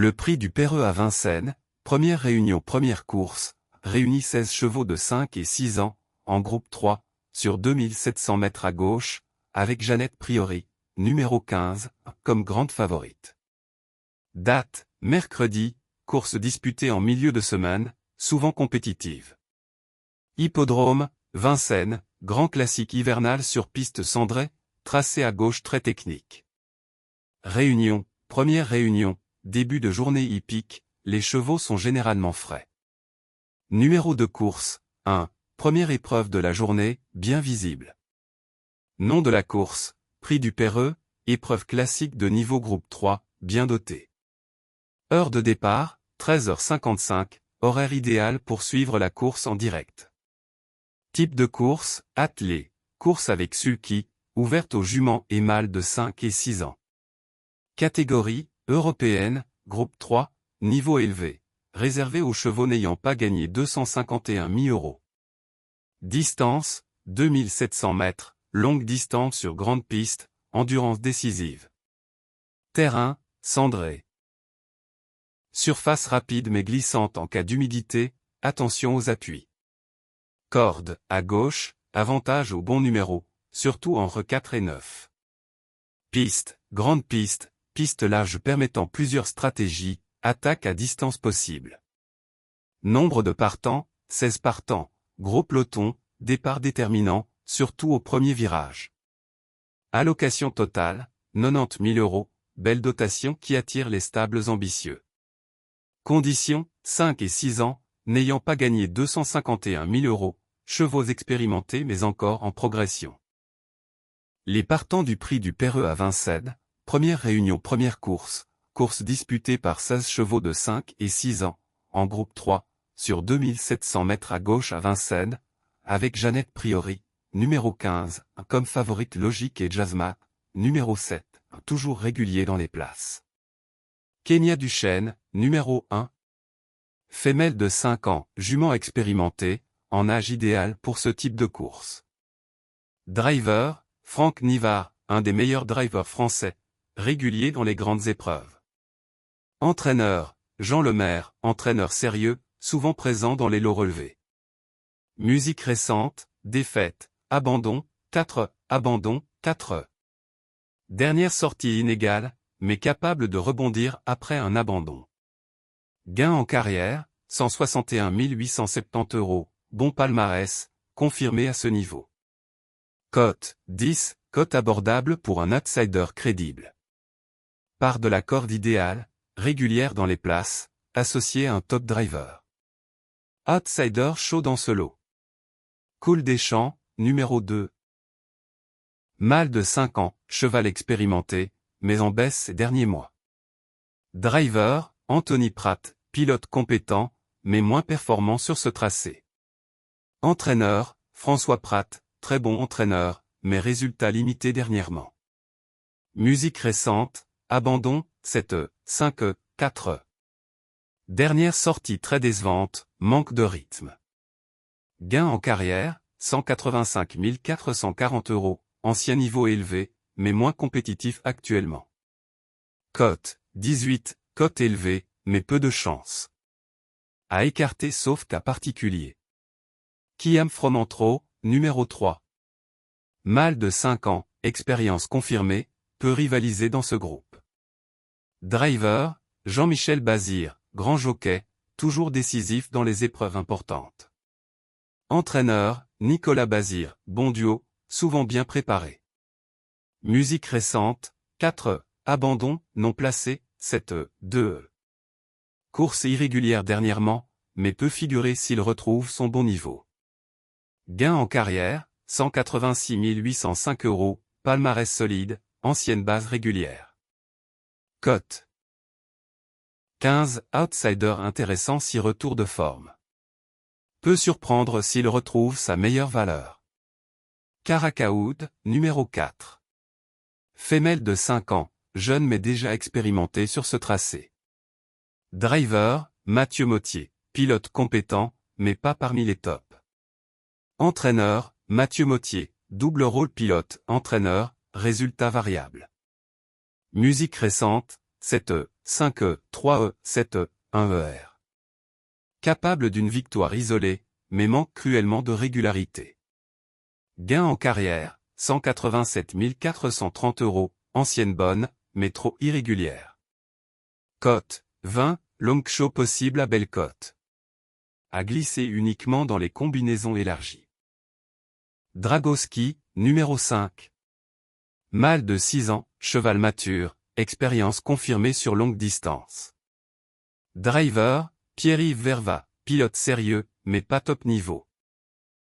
Le prix du Perreux à Vincennes, première réunion première course, réunit 16 chevaux de 5 et 6 ans, en groupe 3, sur 2700 mètres à gauche, avec Jeannette Priori, numéro 15, comme grande favorite. Date, mercredi, course disputée en milieu de semaine, souvent compétitive. Hippodrome, Vincennes, grand classique hivernal sur piste cendrée, tracé à gauche très technique. Réunion, première réunion, début de journée hippique, les chevaux sont généralement frais. Numéro de course, 1, première épreuve de la journée, bien visible. Nom de la course, prix du Perreux, épreuve classique de niveau groupe 3, bien dotée. Heure de départ, 13h55, horaire idéal pour suivre la course en direct. Type de course, attelée, course avec sulky, ouverte aux juments et mâles de 5 et 6 ans. Catégorie, européenne, groupe 3, niveau élevé, réservé aux chevaux n'ayant pas gagné 251 000 €. Distance, 2700 mètres, longue distance sur grande piste, endurance décisive. Terrain, cendré. Surface rapide mais glissante en cas d'humidité, attention aux appuis. Corde, à gauche, avantage au bon numéro, surtout entre 4 et 9. Piste, grande piste, piste large permettant plusieurs stratégies, attaque à distance possible. Nombre de partants, 16 partants, gros peloton, départ déterminant, surtout au premier virage. Allocation totale, 90 000 €, belle dotation qui attire les stables ambitieux. Conditions, 5 et 6 ans, n'ayant pas gagné 251 000 €, chevaux expérimentés mais encore en progression. Les partants du prix du Perreux à Vincennes, première réunion première course, course disputée par 16 chevaux de 5 et 6 ans, en groupe 3, sur 2700 mètres à gauche à Vincennes, avec Jeannette Priori, numéro 15, comme favorite logique et Jasma, numéro 7, toujours régulier dans les places. Kenya Duchesne, numéro 1. Femelle de 5 ans, jument expérimentée, en âge idéal pour ce type de course. Driver, Franck Nivard, un des meilleurs drivers français, régulier dans les grandes épreuves. Entraîneur, Jean Lemaire, entraîneur sérieux, souvent présent dans les lots relevés. Musique récente, défaite, abandon, 4, abandon, 4. Dernière sortie inégale, mais capable de rebondir après un abandon. Gain en carrière, 161 870 €, bon palmarès, confirmé à ce niveau. Cote, 10, cote abordable pour un outsider crédible. Part de la corde idéale, régulière dans les places, associée à un top driver. Outsider chaud dans ce lot. Cool des Champs, numéro 2. Mâle de 5 ans, cheval expérimenté, mais en baisse ces derniers mois. Driver, Anthony Pratt, pilote compétent, mais moins performant sur ce tracé. Entraîneur, François Pratt, très bon entraîneur, mais résultats limités dernièrement. Musique récente, abandon, 7, 5, 4. Dernière sortie très décevante, manque de rythme. Gain en carrière, 185 440 €, ancien niveau élevé, mais moins compétitif actuellement. Cote, 18, cote élevée, mais peu de chance. À écarter sauf cas particulier. Kiam Fromantro, numéro 3. Mâle de 5 ans, expérience confirmée, peut rivaliser dans ce groupe. Driver, Jean-Michel Bazir, grand jockey, toujours décisif dans les épreuves importantes. Entraîneur, Nicolas Bazir, bon duo, souvent bien préparé. Musique récente, 4, abandon, non placé, 7, 2. Course irrégulière dernièrement, mais peut figurer s'il retrouve son bon niveau. Gain en carrière, 186 805 €, palmarès solide, ancienne base régulière. Cote. 15, outsider intéressant si retour de forme. Peut surprendre s'il retrouve sa meilleure valeur. Caracaoud, numéro 4. Femelle de 5 ans, jeune mais déjà expérimenté sur ce tracé. Driver, Mathieu Mottier, pilote compétent, mais pas parmi les tops. Entraîneur, Mathieu Mottier, double rôle pilote, entraîneur, résultat variable. Musique récente, 7E, 5E, 3E, 7E, 1ER. Capable d'une victoire isolée, mais manque cruellement de régularité. Gain en carrière, 187 430 €, ancienne bonne, mais trop irrégulière. Cote, 20, long shot possible à belle cote. À glisser uniquement dans les combinaisons élargies. Dragowski, numéro 5. Mâle de 6 ans, cheval mature, expérience confirmée sur longue distance. Driver, Pierre-Yves Verva, pilote sérieux, mais pas top niveau.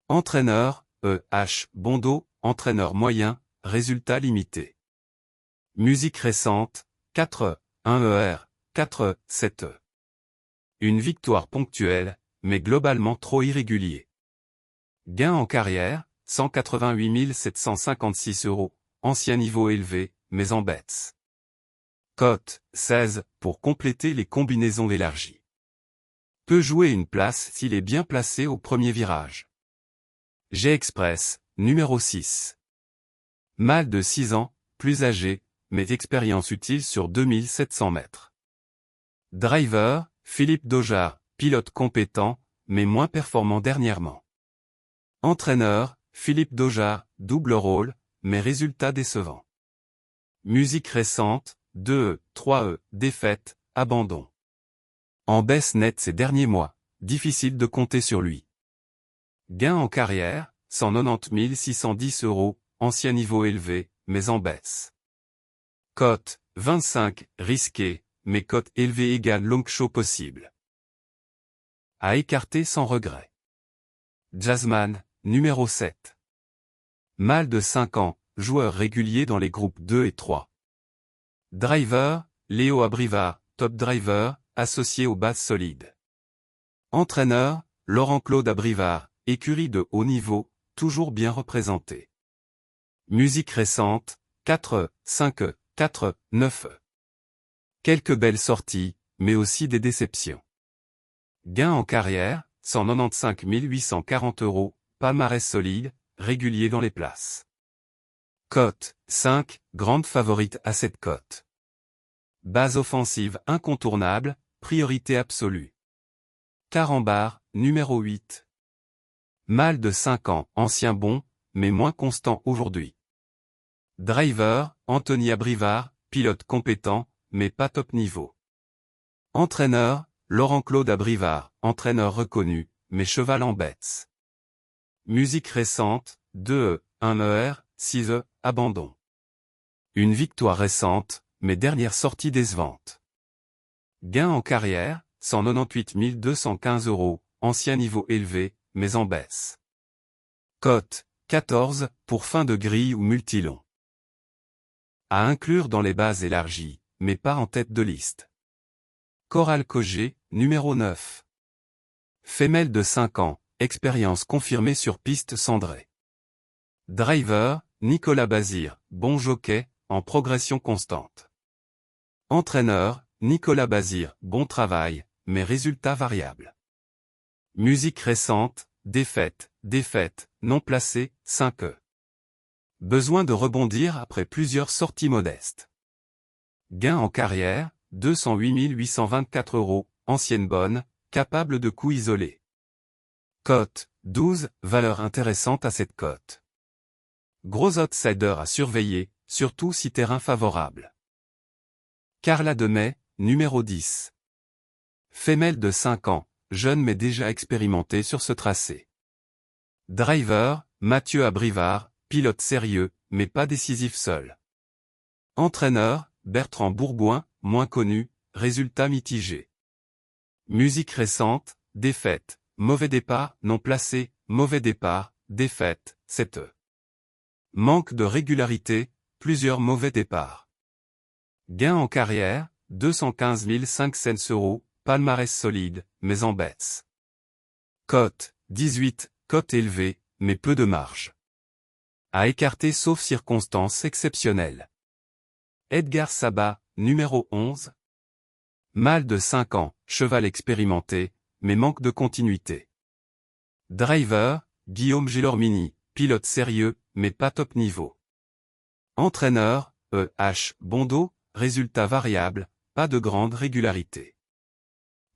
Entraîneur, E.H. Bondo, entraîneur moyen, résultat limité. Musique récente, 4E, 1ER, 4E, 7E. Une victoire ponctuelle, mais globalement trop irrégulier. Gain en carrière, 188 756 €, ancien niveau élevé, mais en bets. Cote, 16, pour compléter les combinaisons élargies. Peut jouer une place s'il est bien placé au premier virage. G-Express, numéro 6. Mâle de 6 ans, plus âgé, mais expérience utile sur 2700 mètres. Driver, Philippe Dojard, pilote compétent, mais moins performant dernièrement. Entraîneur, Philippe Dojard, double rôle, mais résultat décevant. Musique récente, 2E, 3E, défaite, abandon. En baisse nette ces derniers mois, difficile de compter sur lui. Gain en carrière, 190 610 €, ancien niveau élevé, mais en baisse. Cote, 25, risqué, mais cote élevée égale long shot possible. À écarter sans regret. Jazzman, numéro 7. Mâle de 5 ans, joueur régulier dans les groupes 2 et 3. Driver, Léo Abrivard, top driver, associé aux bases solides. Entraîneur, Laurent-Claude Abrivard, écurie de haut niveau, toujours bien représenté. Musique récente, 4E, 5E, 4E, 9E. Quelques belles sorties, mais aussi des déceptions. Gain en carrière, 195 840 €, palmarès solide, régulier dans les places. Cote, 5, grande favorite à cette cote. Base offensive incontournable, priorité absolue. Carambar, numéro 8. Mâle de 5 ans, ancien bon, mais moins constant aujourd'hui. Driver, Anthony Abrivard, pilote compétent, mais pas top niveau. Entraîneur, Laurent-Claude Abrivard, entraîneur reconnu, mais cheval en bets. Musique récente, 2E, 1ER, 6E, abandon. Une victoire récente, mais dernière sortie décevante. Gain en carrière, 198 215 €, ancien niveau élevé, mais en baisse. Cote, 14, pour fin de grille ou multilon. À inclure dans les bases élargies, mais pas en tête de liste. Coral Cogé, numéro 9. Femelle de 5 ans, expérience confirmée sur piste cendrée. Driver, Nicolas Bazir, bon jockey, en progression constante. Entraîneur, Nicolas Bazir, bon travail, mais résultats variables. Musique récente, défaite, non placée, 5E. Besoin de rebondir après plusieurs sorties modestes. Gain en carrière, 208 824 €, ancienne bonne, capable de coups isolés. Cote, 12, valeur intéressante à cette cote. Gros outsider à surveiller, surtout si terrain favorable. Carla Demey, numéro 10. Femelle de 5 ans, jeune mais déjà expérimentée sur ce tracé. Driver, Mathieu Abrivard, pilote sérieux, mais pas décisif seul. Entraîneur, Bertrand Bourgoin, moins connu, résultat mitigé. Musique récente, défaite, mauvais départ, non placé, mauvais départ, défaite, 7E. Manque de régularité, plusieurs mauvais départs. Gain en carrière, 215 500 €, palmarès solide, mais en bets. Cote, 18, cote élevée, mais peu de marge. À écarter sauf circonstances exceptionnelles. Edgar Sabat, numéro 11. Mâle de 5 ans, cheval expérimenté, mais manque de continuité. Driver, Guillaume Gélormini, pilote sérieux, mais pas top niveau. Entraîneur, E.H. Bondo, résultat variable, pas de grande régularité.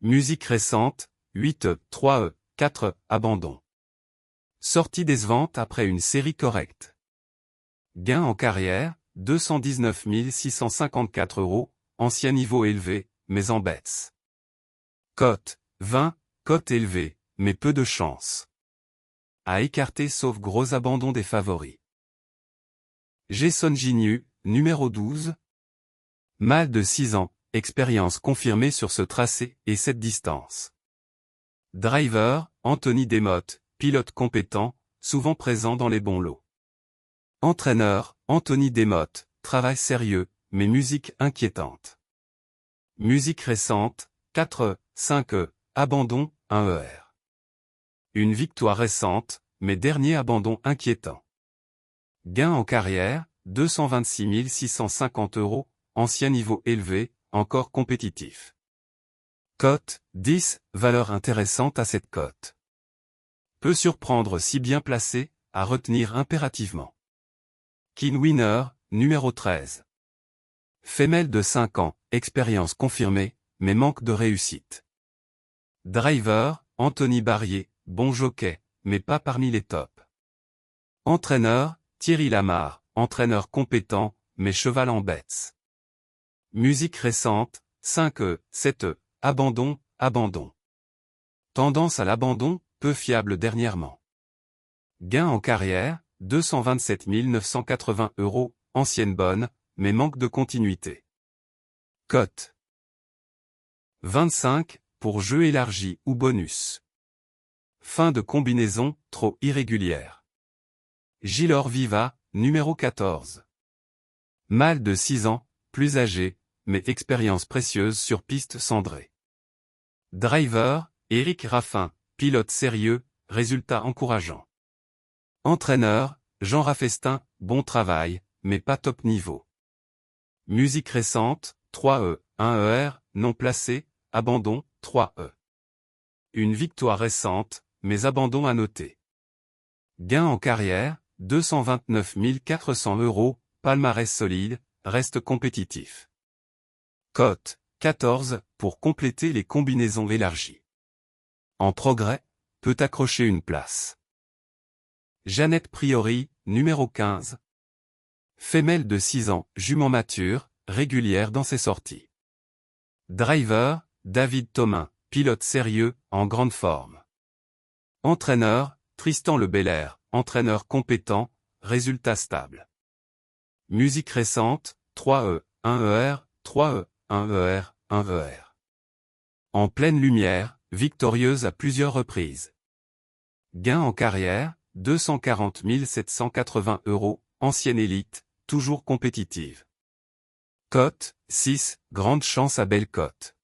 Musique récente, 8E, 3E, 4E, abandon. Sortie décevante après une série correcte. Gain en carrière, 219 654 €, ancien niveau élevé, mais en baisse. Cote, 20, cote élevée, mais peu de chance. À écarter sauf gros abandon des favoris. Jason Gignu, numéro 12. Mâle de 6 ans, expérience confirmée sur ce tracé et cette distance. Driver, Anthony Desmottes, pilote compétent, souvent présent dans les bons lots. Entraîneur, Anthony Desmottes, travail sérieux, mais musique inquiétante. Musique récente, 4E, 5E, abandon, 1 ER. Une victoire récente, mais dernier abandon inquiétant. Gain en carrière, 226 650 €, ancien niveau élevé, encore compétitif. Cote, 10, valeur intéressante à cette cote. Peut surprendre si bien placé, à retenir impérativement. King Winner, numéro 13. Femelle de 5 ans, expérience confirmée, mais manque de réussite. Driver, Anthony Barrier, bon jockey, mais pas parmi les tops. Entraîneur, Thierry Lamarre, entraîneur compétent, mais cheval en bêtes. Musique récente, 5E, 7E, abandon, abandon. Tendance à l'abandon, peu fiable dernièrement. Gain en carrière, 227 980 €, ancienne bonne, mais manque de continuité. Cote. 25, pour jeu élargi ou bonus. Fin de combinaison, trop irrégulière. Gilor Viva, numéro 14. Mâle de 6 ans, plus âgé, mais expérience précieuse sur piste cendrée. Driver, Éric Raffin, pilote sérieux, résultat encourageant. Entraîneur, Jean Raffestin, bon travail, mais pas top niveau. Musique récente, 3E, 1 ER, non placé, abandon, 3E. Une victoire récente, mais abandon à noter. Gain en carrière, 229 400 €, palmarès solide, reste compétitif. Cote, 14, pour compléter les combinaisons élargies. En progrès, peut accrocher une place. Jeannette Priori, numéro 15. Femelle de 6 ans, jument mature, régulière dans ses sorties. Driver, David Thomain, pilote sérieux, en grande forme. Entraîneur, Tristan Le Belair, entraîneur compétent, résultat stable. Musique récente, 3E, 1 ER, 3E, 1 ER, 1 ER. En pleine lumière, victorieuse à plusieurs reprises. Gain en carrière, 240 780 €, ancienne élite, toujours compétitive. Cote, 6, grande chance à belle cote.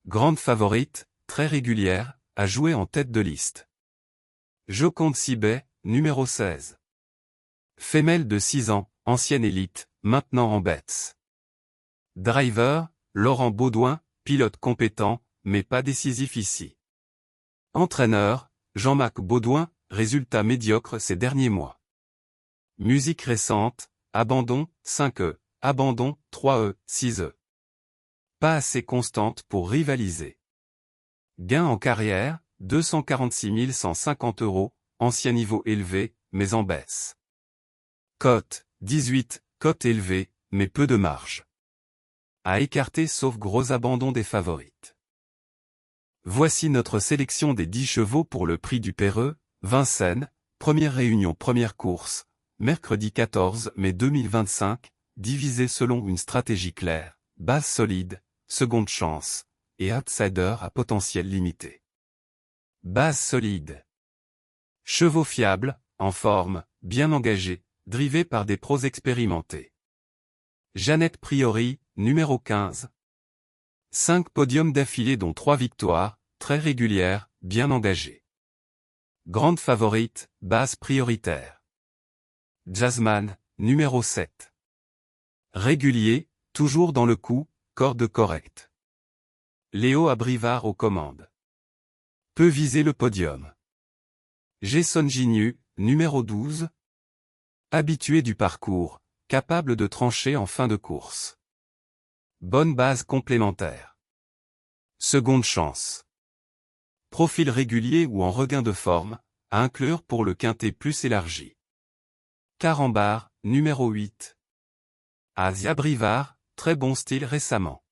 Grande favorite, très régulière, à jouer en tête de liste. Joconde Sibet, numéro 16. Femelle de 6 ans, ancienne élite, maintenant en bêtes. Driver, Laurent Baudouin, pilote compétent, mais pas décisif ici. Entraîneur, Jean-Marc Baudouin, résultat médiocre ces derniers mois. Musique récente, abandon, 5E, abandon, 3E, 6E. Pas assez constante pour rivaliser. Gain en carrière, 246 150 €, ancien niveau élevé, mais en baisse. Cote, 18, cote élevée, mais peu de marge. À écarter sauf gros abandon des favorites. Voici notre sélection des 10 chevaux pour le prix du Perreux, Vincennes, première réunion première course, mercredi 14 mai 2025, divisé selon une stratégie claire, base solide, seconde chance, et outsider à potentiel limité. Base solide. Chevaux fiables, en forme, bien engagés, drivés par des pros expérimentés. Jeannette Priori, numéro 15. 5 podiums d'affilée dont 3 victoires, très régulières, bien engagées. Grande favorite, base prioritaire. Jazzman, numéro 7. Régulier, toujours dans le coup, corde correcte. Léo Abrivard aux commandes. Peut viser le podium. Jason Gignu, numéro 12. Habitué du parcours, capable de trancher en fin de course. Bonne base complémentaire. Seconde chance. Profil régulier ou en regain de forme, à inclure pour le quintet plus élargi. Carambar, numéro 8. Asia Brivard, très bon style récemment.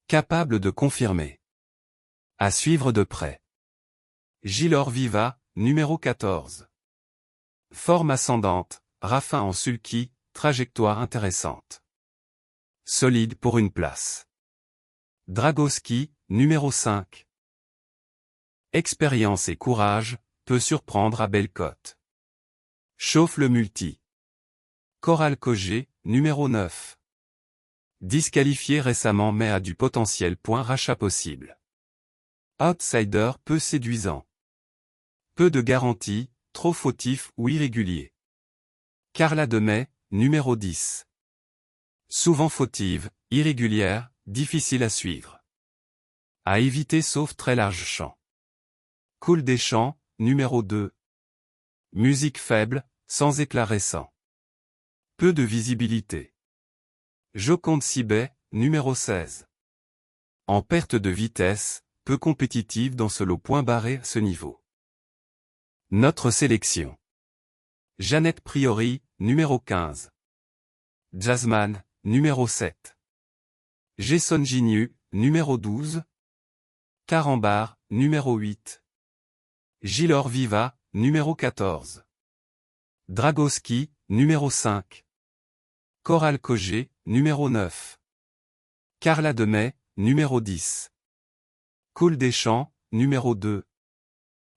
Capable de confirmer. À suivre de près. Gilor Viva, numéro 14. Forme ascendante, Raffin en sulky, trajectoire intéressante. Solide pour une place. Dragowski, numéro 5. Expérience et courage, peut surprendre à belle cote. Chauffe le multi. Coral Cogé, numéro 9. Disqualifié récemment mais a du potentiel. Rachat possible. Outsider peu séduisant. Peu de garantie, trop fautif ou irrégulier. Carla Demey, numéro 10. Souvent fautive, irrégulière, difficile à suivre. À éviter sauf très large champ. Cool des champs, numéro 2. Musique faible, sans éclat récent. Peu de visibilité. Joconde Sibet, numéro 16. En perte de vitesse, peu compétitive dans ce lot. Barré à ce niveau. Notre sélection. Jeannette Priori, numéro 15. Jazzman, numéro 7. Jason Gignu, numéro 12. Carambar, numéro 8. Gilor Viva, numéro 14. Dragowski, numéro 5. Coral Cogé, numéro 9. Carla Demey, numéro 10. Cool des Champs, numéro 2.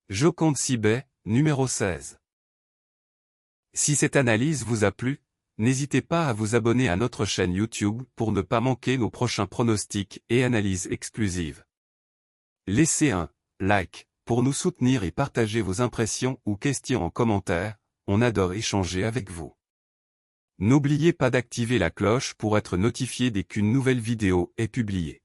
Joconde Sibet, numéro 16. Si cette analyse vous a plu, n'hésitez pas à vous abonner à notre chaîne YouTube pour ne pas manquer nos prochains pronostics et analyses exclusives. Laissez un like pour nous soutenir et partagez vos impressions ou questions en commentaire, on adore échanger avec vous. N'oubliez pas d'activer la cloche pour être notifié dès qu'une nouvelle vidéo est publiée.